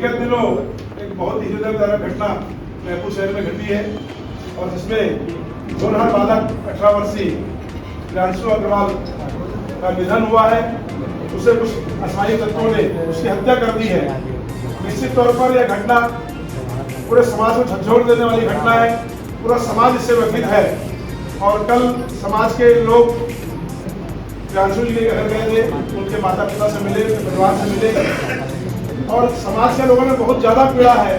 विगत दिनों एक बहुत ही हृदयद्वारक घटना जयपुर शहर में घटी है और जिसमें होनहार बालक 18 वर्षीय प्रियांशु अग्रवाल का निधन हुआ है। उसे कुछ असाई तत्वों ने उसकी हत्या कर दी है। निश्चित तौर पर यह घटना पूरे समाज को झकझोर देने वाली घटना है। पूरा समाज इससे व्यथित है और कल समाज के लोग प्रियांशु जी के घर गए थे, उनके माता पिता से मिले, उनके परिवार से मिले और समाज के लोगों ने बहुत ज़्यादा पीड़ा है।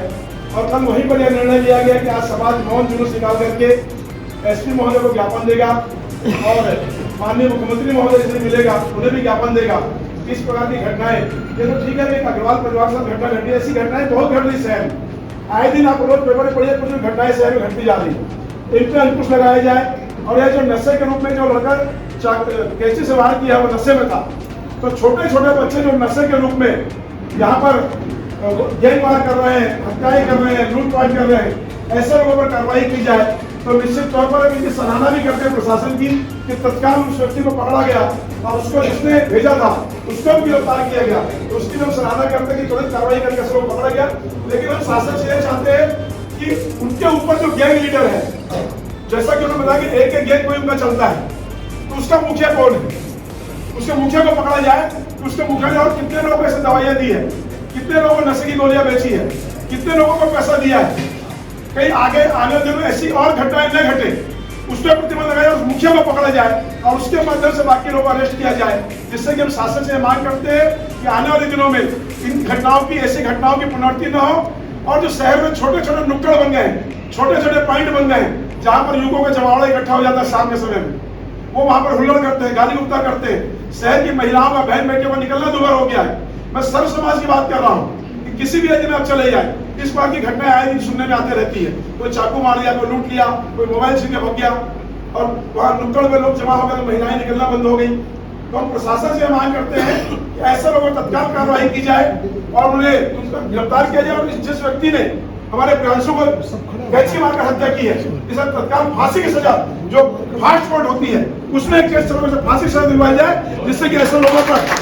और कल वहीं पर यह निर्णय लिया गया कि आज समाज मौन जुलूस निकाल करके एसपी महोदय को ज्ञापन देगा और माननीय मुख्यमंत्री महोदय से मिलेगा, उन्हें भी ज्ञापन देगा। इस प्रकार की घटनाएं, ये तो ठीक है कि अग्रवाल परिवार के साथ घटना घटी, ऐसी घटनाएं बहुत घट रही शहर में। आए दिन आप रोज पेपर में पढ़िए, कुछ घटनाएं शहर में घटती जा रही है। इन पर अंकुश लगाया जाए और यह जो नशे के रूप में जो लड़का कैंची से वार किया वो नशे में था, तो छोटे छोटे बच्चे जो नशे के रूप में यहाँ पर गैंगवार कर रहे हैं, हत्याएं कर रहे हैं, लूटपाट कर रहे हैं, ऐसे लोगों पर कार्रवाई की जाए। तो निश्चित तौर पर इनकी सराहना भी करते हैं प्रशासन की कि तत्काल उस व्यक्ति को पकड़ा गया और उसको जिसने भेजा था उसको भी गिरफ्तार किया गया। तो उसकी हम सराहना करते हैं कि तुरंत कार्रवाई करके ऐसे लोग पकड़ा गया। लेकिन हम शासन से यह चाहते हैं कि उनके ऊपर जो गैंग लीडर है, जैसा कि उन्होंने बताया कि एक गैंग कोई उनका चलता है, तो उसका मुखिया कौन है, उसके मुखिया को पकड़ा जाए। तो उसके मुखिया ने और कितने लोगों को ऐसे दवाइयां दी है, कितने लोगों को नशे की गोलियां बेची है, कितने लोगों को पैसा दिया है। कहीं आगे आने दिन में ऐसी और घटनाएं न घटे, उस पर प्रतिबंध लगाया, उस मुखिया को पकड़ा जाए और उसके माध्यम से बाकी लोगों को अरेस्ट किया जाए। जिससे कि हम शासन से मांग करते हैं कि आने वाले दिनों में इन घटनाओं की, ऐसी घटनाओं की पुनरावृत्ति न हो। और जो शहर में छोटे छोटे नुक्कड़ बन गए हैं, छोटे छोटे पॉइंट बन गए हैं, जहाँ पर युवकों का जमावड़ा इकट्ठा हो जाता है शाम के समय में, वो वहां पर हुल्लड़ करते हैं, गाली गुप्ता करते हैं। शहर की महिलाओं का, बहन बेटियों का निकलना दुबार हो गया है। मैं सर्व समाज की बात कर रहा हूँ कि किसी भी एज में आप चले जाए, इस बार की घटनाएं आए दिन सुनने में आते रहती है। कोई चाकू मार लिया, कोई लूट लिया, कोई मोबाइल छीन के भाग गया और वहाँ नुक्कड़ में लोग जमा हो गए, तो महिलाएं निकलना बंद हो गई। तो हम प्रशासन से मांग करते हैं कि ऐसे लोगों पर तत्काल कार्रवाई की जाए और उन्हें गिरफ्तार किया जाए। और जिस व्यक्ति ने हमारे प्रियांशु को कैंची मारकर हत्या की है, इसे तत्काल फांसी की सजा, जो फास्ट कोर्ट होती है, उसमें एक केस चलो से फांसी की सजा दिलवाई जाए, जिससे कि ऐसे लोगों पर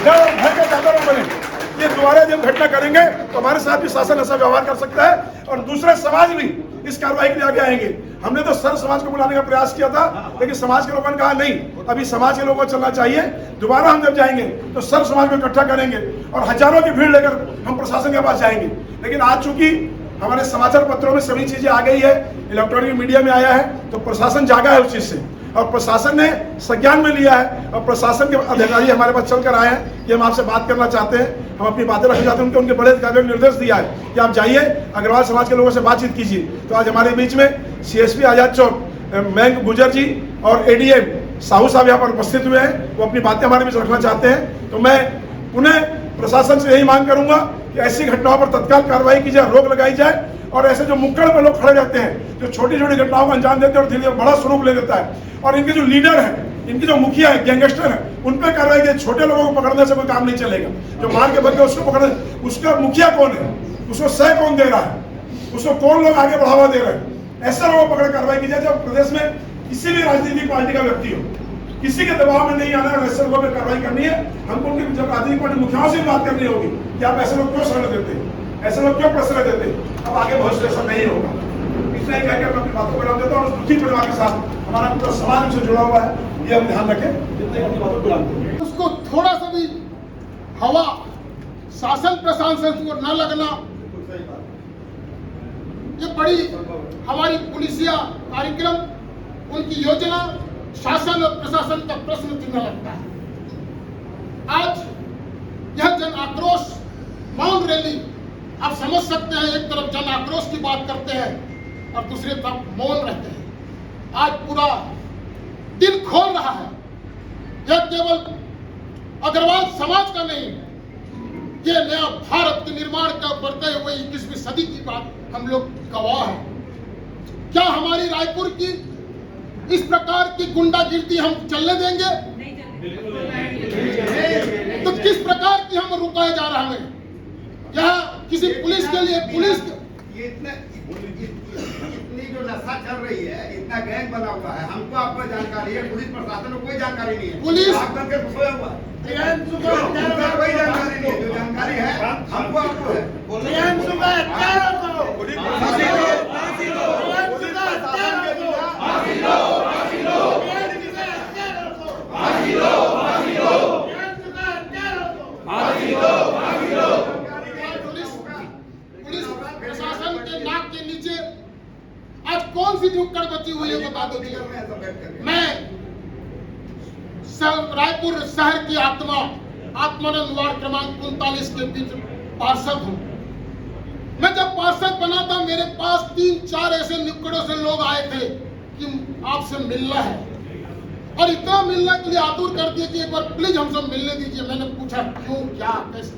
डर और भय का चादर न बने। ये दोबारा जब घटना करेंगे तो हमारे साथ भी शासन ऐसा व्यवहार कर सकता है और दूसरे समाज भी इस कार्रवाई के लिए आगे आएंगे। हमने तो सर्व समाज को बुलाने का प्रयास किया था, लेकिन समाज के लोगों ने कहा नहीं, अभी समाज के लोगों को चलना चाहिए। दोबारा हम जब जाएंगे तो सर्व समाज को इकट्ठा करेंगे और हजारों की भीड़ लेकर हम प्रशासन के पास जाएंगे। लेकिन आज चूंकि हमारे समाचार पत्रों में सभी चीजें आ गई है, इलेक्ट्रॉनिक मीडिया में आया है, तो प्रशासन जागा है उस चीज से और प्रशासन ने संज्ञान में लिया है। और प्रशासन के अधिकारी हमारे पास चलकर आए हैं कि हम आपसे बात करना चाहते हैं, हम अपनी बातें रखना चाहते हैं। उनके बड़े अधिकारियों ने निर्देश दिया है कि आप जाइए, अग्रवाल समाज के लोगों से बातचीत कीजिए। तो आज हमारे बीच में सीएसपी आजाद चौक मयंक गुर्जर जी और एडीएम साहू साहब यहाँ पर उपस्थित हुए हैं, वो अपनी बातें हमारे बीच रखना चाहते हैं। तो मैं पुनः प्रशासन से यही मांग करूंगा कि ऐसी घटनाओं पर तत्काल कार्रवाई की जाए, रोक लगाई जाए और ऐसे जो मुक्कड़ में लोग खड़े रहते हैं, जो छोटी छोटी घटनाओं को अंजाम देते हैं और धीरे धीरे बड़ा स्वरूप ले लेता है, और इनके जो लीडर हैं, इनके जो मुखिया है, गैंगस्टर है, उन पर कार्रवाई की। छोटे लोगों को पकड़ने से कोई काम नहीं चलेगा। जो मार के बच्चे उसको पकड़ने, उसका मुखिया कौन है, उसको सह कौन दे रहा है, उसको कौन लोग आगे बढ़ावा दे रहे हैं, ऐसे लोगों को पकड़ कार्रवाई की जाए। जब प्रदेश में किसी भी राजनीतिक पार्टी का व्यक्ति हो, किसी के दबाव में नहीं आना है, ऐसे लोगों पर कार्रवाई करनी है। हमको उनके जब राजनीतिक पार्टी मुखियाओं से बात करनी होगी कि आप ऐसे लोग क्यों शरण देते हैं, ऐसे लोग क्यों प्रश्रय देते हैं। अब आगे भविष्य ऐसा नहीं होगा। इतना ही कहकर मैं अपनी बातों को विराम देता हूँ। और दुखी परिवार के साथ हमारा पूरा समाज से जुड़ा हुआ है, ये हम ध्यान रखें। जितने अपनी बातों को विराम देंगे, उसको थोड़ा सा भी हवा शासन प्रशासन को न लगना, ये बड़ी हमारी पुलिसिया कार्यक्रम, उनकी योजना शासन और प्रशासन का प्रश्न चिन्ह लगता है। आज यह जन आक्रोश मौन रैली, आप समझ सकते हैं, एक तरफ जन आक्रोश की बात करते हैं और दूसरी तरफ मौन रहते हैं। आज पूरा दिल खोल रहा है। यह केवल अग्रवाल समाज का नहीं, ये नया भारत के निर्माण का बढ़ते हुए 21वीं सदी की बात हम लोग गवाह हैं। क्या हमारी रायपुर की इस प्रकार की गुंडागिर्दी हम चलने देंगे? तो किस प्रकार की हम रुकाए जा रहे हैं? यहाँ किसी पुलिस के लिए, पुलिस इतनी जो नशा चल रही है, इतना गैंग बना हुआ है, हमको आपको जानकारी है, पुलिस प्रशासन को कोई जानकारी नहीं है। पुलिस आप करके सोया हुआ है। हमको कोई जानकारी नहीं है, जो जानकारी है हमको आपको है। पुलिस प्रशासन के नाक के नीचे आज कौन सी नुक्कड़ बची हुई है बता दो। मैं रायपुर शहर की आत्मानंद वार्ड क्रमांक 39 के बीच पार्षद हूँ। मैं जब पार्षद बना था मेरे पास 3-4 ऐसे नुक्कड़ों से लोग आए थे कि आपसे मिलना है, और इतना मिलने के लिए आतुर कर दिए कि एक बार प्लीज हमसे मिलने दीजिए। मैंने पूछा क्यों, क्या, कैसे,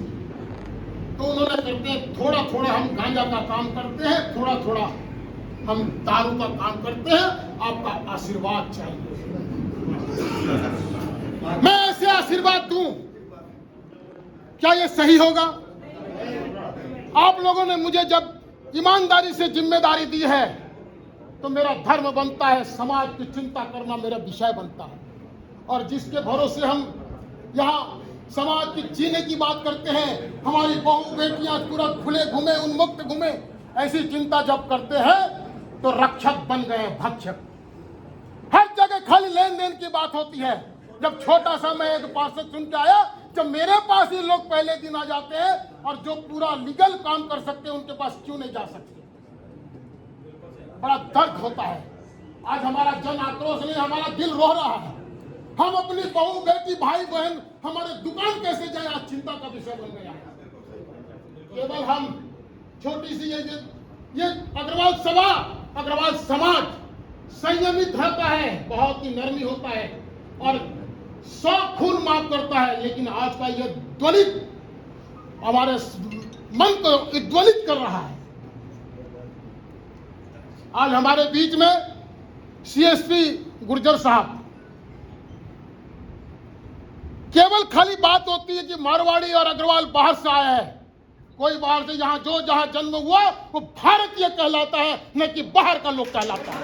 तो उन्होंने कहते हैं थोड़ा थोड़ा हम गांजा का काम करते हैं, थोड़ा थोड़ा हम दारू का काम करते हैं, आपका आशीर्वाद चाहिए। मैं ऐसे आशीर्वाद दूं, क्या ये सही होगा? आप लोगों ने मुझे जब ईमानदारी से जिम्मेदारी दी है तो मेरा धर्म बनता है, समाज की चिंता करना मेरा विषय बनता है। और जिसके भरोसे हम यहाँ समाज की जीने की बात करते हैं, हमारी बहू बेटियां पूरा खुले घूमे, उन्मुक्त घूमे, ऐसी चिंता जब करते हैं तो रक्षक बन गए भक्षक। हर जगह खाली लेन देन की बात होती है। जब छोटा सा मैं एक पार्षद सुन के आया, जब मेरे पास ही लोग पहले दिन आ जाते हैं और जो पूरा लीगल काम कर सकते हैं उनके पास क्यों नहीं जा सकते? बड़ा दर्द होता है। आज हमारा जन आक्रोश नहीं, हमारा दिल रो रहा है। हम अपनी बहू बेटी भाई बहन हमारे दुकान कैसे जाए आज चिंता का विषय बन गया है। केवल हम छोटी सी ये अग्रवाल सभा, अग्रवाल समाज संयमित रहता है, बहुत ही नरमी होता है और 100 खून माफ करता है। लेकिन आज का ये ज्वलित हमारे मन को ज्वलित कर रहा है। आज हमारे बीच में सीएसपी गुर्जर साहब, केवल खाली बात होती है कि मारवाड़ी और अग्रवाल बाहर से आया है। कोई बाहर से जहां जन्म हुआ वो भारतीय कहलाता है, न कि बाहर का लोग कहलाता है।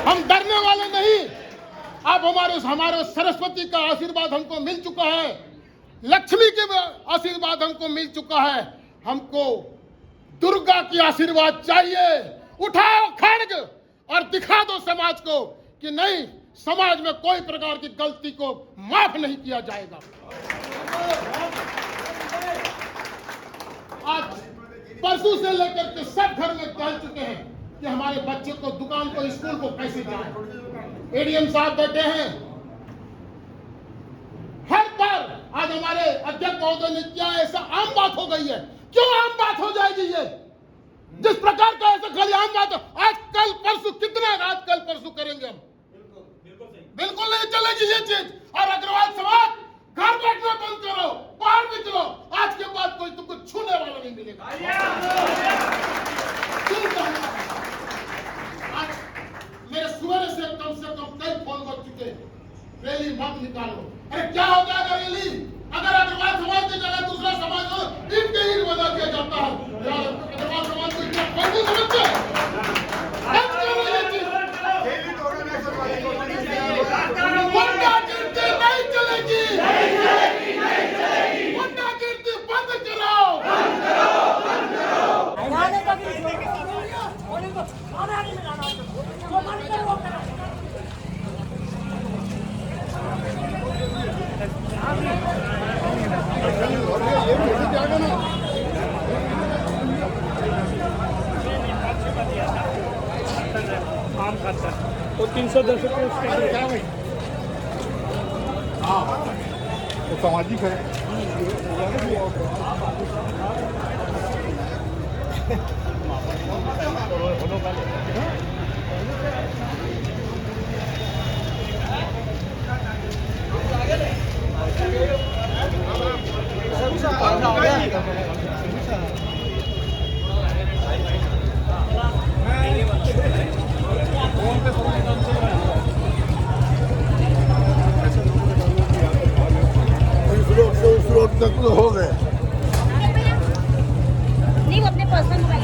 हम डरने वाले नहीं। अब हमारे सरस्वती का आशीर्वाद हमको मिल चुका है, लक्ष्मी के आशीर्वाद हमको मिल चुका है। हमको दुर्गा की आशीर्वाद चाहिए। उठाओ खड्ग और दिखा दो समाज को कि नहीं, समाज में कोई प्रकार की गलती को माफ नहीं किया जाएगा। आज परसों से लेकर के सब घर में कह चुके हैं कि हमारे बच्चे को दुकान को स्कूल को कैसे जाए। एडीएम साहब बैठे हैं, हर बार आज हमारे अध्यक्ष महोदय ने क्या ऐसा आम बात हो गई है। क्यों आम बात हो जाएगी ये? जिस प्रकार का ऐसा खाली आम बात आज कल परसों कितना आज कल परसों करेंगे हम? बिल्कुल नहीं चलेगी ये चीज। और अग्रवाल समाज घर बैठना बंद करो, बाहर निकलो। आज के बाद कोई तुमको छूने वाला नहीं मिलेगा। आज मेरे सुबह से कम कई फोन कर चुके, रैली मत निकालो। अरे क्या हो जाएगा रैली? अगर अग्रवाल समाज की जगह दूसरा समाज हो, इनके ही बदल दिया जाता है। अग्रवाल समाज को इतना बंदी समझते गुंडागिर्दी नहीं चलेगी, गुंडागिर्दी बंद कराओ। आम खाता है तो 310 रुपये उसके क्या भाई? हाँ तो सामाजिक है। तक तो हो गए नहीं, वो अपने पर्सनल मोबाइल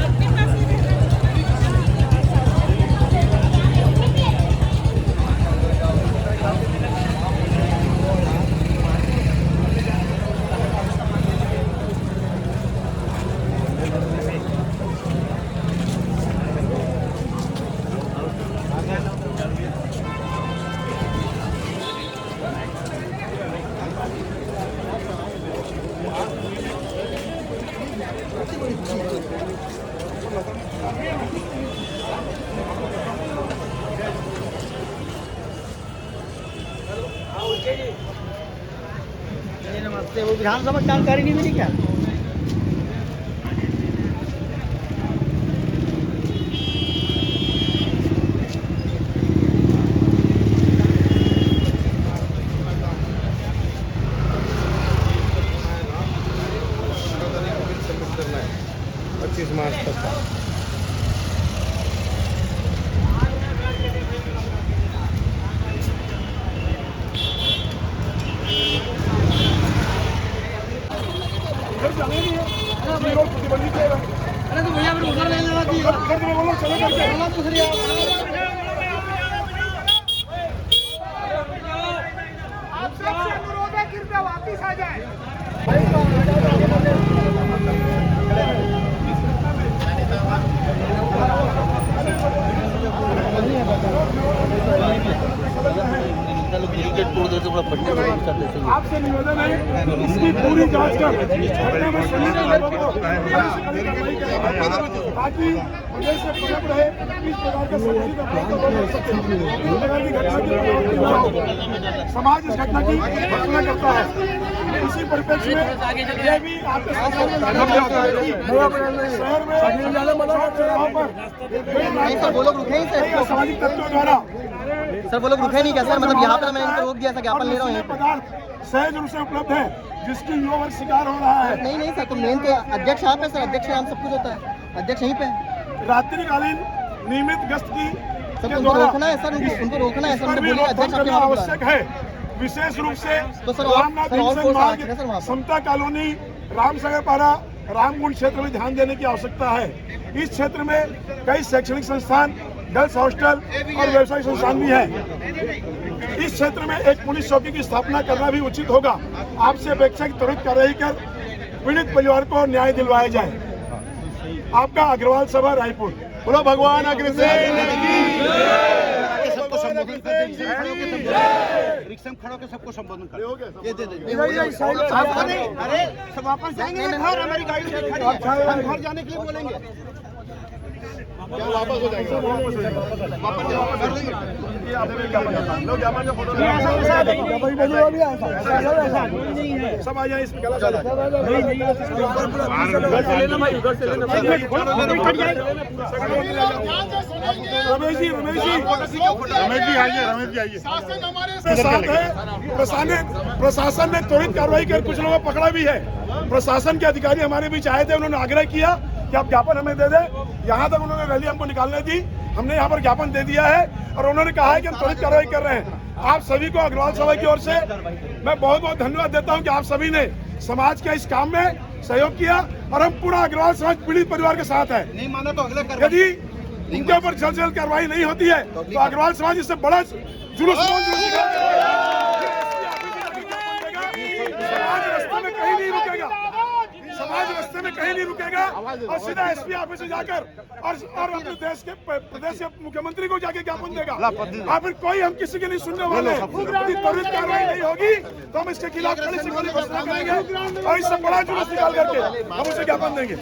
नमस्ते। वो विधानसभा जानकारी नहीं मिली क्या? मार्च तक का। अरे तो भैया फिर उधर ले लेना चाहिए। आप सबसे अनुरोध है कृपया वापिस आ जाए। आपसे निवेदन है इसकी पूरी जांच कर घटना में शामिल लोगों को ताकि प्रदेश से पनप रहे इस प्रकार का सामाजिक समाज इस घटना की भर्त्सना करता है। इसी परिप्रेक्ष्य में यह भी आपके शहर में वो लोग रुके ही थे। सामाजिक तत्वों द्वारा सर वो लोग रुके नहीं क्या सर? मतलब यहाँ पर मैंने इनको रोक दिया था, ज्ञापन ले रहा हूँ। पदार्थ सहज रूप से उपलब्ध है जिसकी युवा वर्ग शिकार हो रहा है। नहीं सर, तो मेन तो अध्यक्ष यहाँ पे सर, अध्यक्ष नाम सब कुछ होता है, अध्यक्ष यहीं पे। रात्रिकालीन नियमित गश्त की सर उनको रोकना है सर, उनको रोकना है सर, उनको बोलिए अध्यक्ष आपके वहाँ आवश्यक है। विशेष रूप से तो सर रामनाथ मार्ग समता कॉलोनी रामसागर पारा रामगुंड क्षेत्र में ध्यान देने की आवश्यकता है। इस क्षेत्र में कई शैक्षणिक संस्थान, गर्ल्स हॉस्टल और व्यवसायिक संस्थान भी हैं। इस क्षेत्र में एक पुलिस चौकी की स्थापना करना भी उचित होगा। आपसे अपेक्षा की त्वरित कार्रवाई कर पीड़ित परिवार को न्याय दिलवाया जाए। आपका अग्रवाल सभा रायपुर। बोलो भगवान अग्रसेन की सबको संबोधन कर दीजिए। रिक्शा में खड़ा होकर सबको संबोधन कर। ये दे दीजिए। अरे सब वापस जाएंगे घर, हमारी गाड़ी खड़ी है, हम घर जाने के लिए बोलेंगे। वापस हो जाएगा, वापस हो जाएगा, वापस कर देंगे। ये आपने क्या बना? लोग ज्ञापन जो फोटो सब आ जाए इसमें। गलत रमेश जी आइए, शासन हमारे साथ है। प्रशासन ने त्वरित कार्रवाई कर कुछ लोगों को पकड़ा भी है। प्रशासन के अधिकारी हमारे बीच आए थे, उन्होंने आग्रह किया कि आप ज्ञापन हमें दे दें। यहाँ तक उन्होंने रैली हमको निकालने दी, हमने यहाँ पर ज्ञापन दे दिया है और उन्होंने कहा है कि हम त्वरित कार्रवाई कर रहे हैं। आप सभी को अग्रवाल सभा की ओर से मैं बहुत बहुत धन्यवाद देता हूँ कि आप सभी ने समाज के इस काम में सहयोग किया और हम पूरा अग्रवाल समाज पीड़ित परिवार के साथ है। नहीं माना तो अगला यदि इनके ऊपर जल्द से जल्द कार्रवाई नहीं होती है तो अग्रवाल समाज इससे बड़ा जुलूस समाज रास्ते में कहीं नहीं रुकेगा और सीधा एसपी ऑफिस से जाकर और अपने देश के प्रदेश के मुख्यमंत्री को जाके ज्ञापन देगा। और फिर कोई हम किसी के नहीं सुनने वाले। यदि त्वरित कार्रवाई नहीं होगी तो हम इसके खिलाफ कड़ी से कड़ी घोषणा करेंगे और इससे बड़ा जुलूस निकाल करके हम उसे ज्ञापन देंगे।